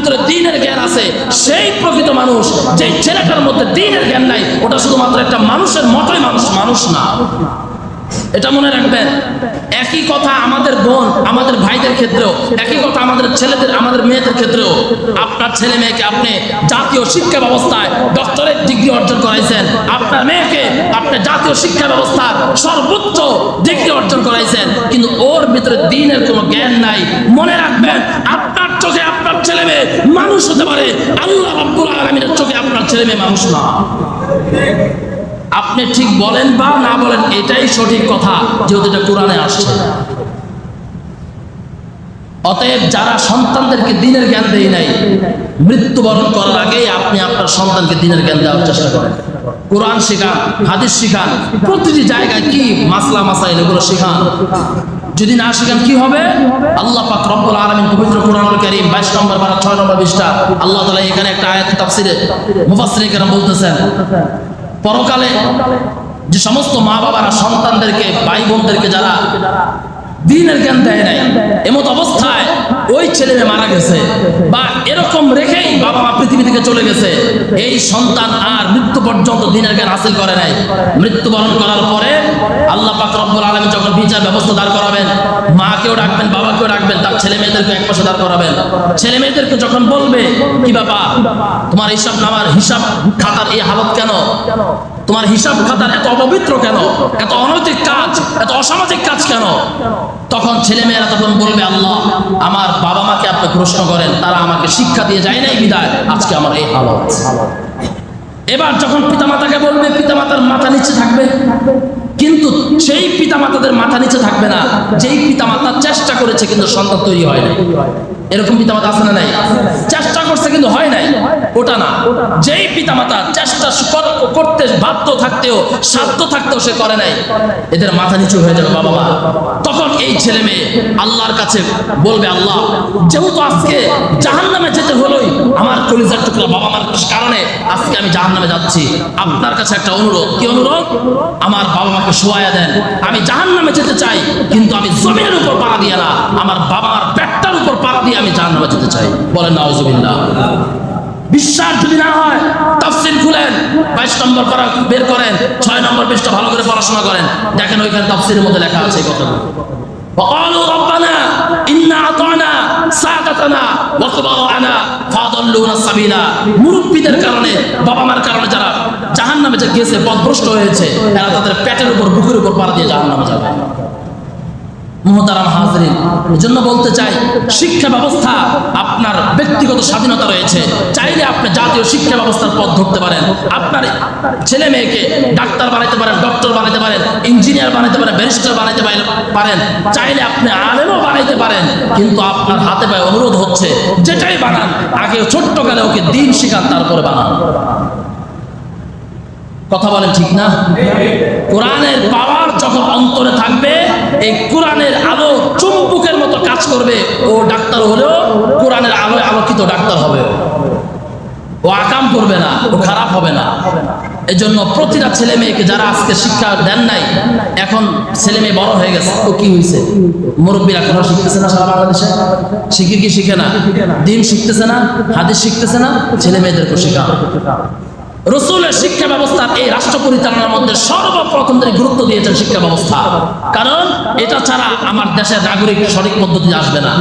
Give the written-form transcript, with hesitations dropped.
ভিতরে দ্বীনের জ্ঞান আছে সেই প্রকৃত মানুষ। যে ছেলেটার মধ্যে দ্বীনের জ্ঞান নাই ওটা শুধুমাত্র একটা মানুষের মতোই মানুষ না। এটা মনে রাখবেন। একই কথা আমাদের বোন আমাদের ভাইদের ক্ষেত্রেও, একই কথা আমাদের ছেলেদের আমাদের মেয়েদের ক্ষেত্রেও। আপনার ছেলে মেয়েকে আপনি জাতীয় শিক্ষা ব্যবস্থায় ডক্টরেট ডিগ্রি অর্জন করাইছেন, আপনার মেয়েকে আপনি জাতীয় শিক্ষা ব্যবস্থার সর্বোচ্চ ডিগ্রি অর্জন করাইছেন, কিন্তু ওর ভিতরে দ্বীনের কোনো জ্ঞান নাই। মনে রাখবেন, আপনার চোখে আপনার ছেলে মেয়ে মানুষ হতে পারে, আল্লাহ রাব্বুল আলামিনের চোখে আপনার ছেলে মেয়ে মানুষ না। আপনি ঠিক বলেন বা না বলেন, এটাই সঠিক কথা, যেহেতু এটা কোরআনে আসছে। অতএব যারা সন্তানদেরকে দ্বীনের জ্ঞান দেয় নাই, মৃত্যুবরণ করার আগেই আপনি আপনার সন্তানকে দ্বীনের জ্ঞান দেওয়ার চেষ্টা করেন। কোরআন শিখান, হাদিস শিখান, প্রতিটি জায়গায় কি মাসলা মাসাইল এগুলো শিখান। যদি না শিখান কি হবে? আল্লাহ পাক রব্বুল আলামিন পবিত্র কোরআনুল কারীম 22 নম্বর পারা 6 নম্বর পৃষ্ঠা আল্লাহ তাআলা এখানে একটা আয়াত তাফসিরে মুফাসসিরিন কেরাম বলতেছেন, পরকালে যে সমস্ত মা বাবারা সন্তানদেরকে ভাই বোনদেরকে যারা দ্বীনের জ্ঞান দেয় নাই, এমত অবস্থায় ওই ছেলে মেয়ে মারা গেছে বা এরকম রেখেই বাবা মা পৃথিবী থেকে চলে গেছে, এই সন্তান আর মৃত্যু পর্যন্ত দ্বীনের জ্ঞান হাসিল করে নাই। মৃত্যুবরণ করার পরে আল্লাহ পাক রব্বুল আলামিন যখন বিচার ব্যবস্থা দাঁড় করাবেন, মাকেও ডাকবেন বাবাকেও ডাকবেন, তার ছেলে মেয়েদেরকে এক পাশে দাঁড় করাবেন। ছেলে মেয়েদেরকে যখন বলবে, কি বাবা তোমার হিসাব নামার হিসাব খাতার এই হালত কেন, তোমার হিসাব খাতার এত অপবিত্র কেন, এত অনৈতিক কাজ, এত অসামাজিক কাজ কেন, তখন ছেলে মেয়েরা তখন বলবে, আল্লাহ আমার বাবা মাকে আপনি প্রশ্ন করেন, তারা আমাকে শিক্ষা দিয়ে যায় নাই বিদায় আজকে আমার এই হালত। এবার যখন পিতামাতাকে বলবে, পিতামাতার মাথা নিচে থাকবে, কিন্তু সেই পিতামাতাদের মাথা নিচে থাকবে না যেই পিতামাতা চেষ্টা করেছে কিন্তু সন্তান তৈরি হয় নাই। এরকম পিতামাতা আছে না নাই? চেষ্টা করছে কিন্তু হয় নাই, ওটা না। যেই পিতামাতা চেষ্টা করতে বাধ্য থাকতেও সাধ্য থাকতেও সে করে নাই, এদের মাথা নিচু হয়ে যাবে বাবা মা। তখন এই ছেলে মেয়ে আল্লাহর কাছে বলবে, আল্লাহ যেহেতু আজকে জাহান্নামে যেতে হলোই, আমার কলিজার টুকরা বাবা মার কারণে আজকে আমি জাহান্নামে যাচ্ছি, আপনার কাছে একটা অনুরোধ। কি অনুরোধ? আমার বাবা মাকে শোয়ায়া দেন, আমি জাহান্নামে যেতে চাই, কিন্তু আমি জমিনের উপর পাড়া দিয়ে না, আমার বাবা মার পেটটার উপর পাড়া দিয়ে আমি জাহান্নামে যেতে চাই। বলেন নাউজুবিল্লাহ। বিশ্বাস যদি না হয় তাফসীর খুলেন, 22 নম্বর পারা বের করেন, 6 নম্বর পৃষ্ঠা ভালো করে পড়াশোনা করেন, দেখেন ওইখানে তাফসীরের মধ্যে লেখা আছে এই কথাগুলো। وقالوا ربنا إنا أطعنا سادتنا وكبراءنا فأضلونا السبيل। মুরব্বিদের কারণে বাবা মার কারণে যারা জাহান্নামে যে গেছে, পথভ্রষ্ট হয়েছে, এরা তাদের পেটের উপর বুকের উপর পাড়া দিয়ে জাহান্নামে যাবে। মুহতারাম হাজরিন, এজন্য বলতে চাই, শিক্ষা ব্যবস্থা আপনার ব্যক্তিগত স্বাধীনতা রয়েছে, চাইলে আপনি জাতীয় শিক্ষা ব্যবস্থার পথ ধরতে পারেন। আপনার ছেলে মেয়েকে ডাক্তার বানাইতে পারেন, ডক্টর বানাইতে পারেন, ইঞ্জিনিয়ার বানাইতে পারেন, ব্যারিস্টার বানাইতে পারেন, চাইলে আপনি আলেমও বানাইতে পারেন, কিন্তু আপনার হাতে পায়ে অনুরোধ হচ্ছে, যেটাই বানান আগে ছোট্ট কালে ওকে দ্বীন শিখান, তারপরে বানান। কথা বলেন ঠিক না? কোরআনের পাওয়ার যখন অন্তরে থাকবে, এই কোরআনের আলো চুম্বকের মতো কাজ করবে। ও ডাক্তার হলেও কোরআনের আলোয় আলোকিত ডাক্তার হবে, ও আকাম করবে না, ও খারাপ হবে না। এই জন্য প্রতিটা ছেলে মেয়েকে যারা আজকে শিক্ষা দেন নাই, এখন ছেলে মেয়ে বড় হয়ে গেছে, তো কি হয়েছে? মুরব্বীরা এখন শিখতেছে না, সারা বাংলাদেশে শিখে কি শিখে না? দ্বীন শিখতেছে না, হাদিস শিখতেছে না, ছেলে মেয়েদেরকে শেখাও। রাসূলের শিক্ষা ব্যবস্থা এই রাষ্ট্র পরিচালনার মধ্যে সর্বপ্রথম থেকে গুরুত্ব দিয়েছেন শিক্ষা ব্যবস্থা, কারণ এটা ছাড়া আমার দেশের নাগরিক সঠিক পদ্ধতি আসবে না।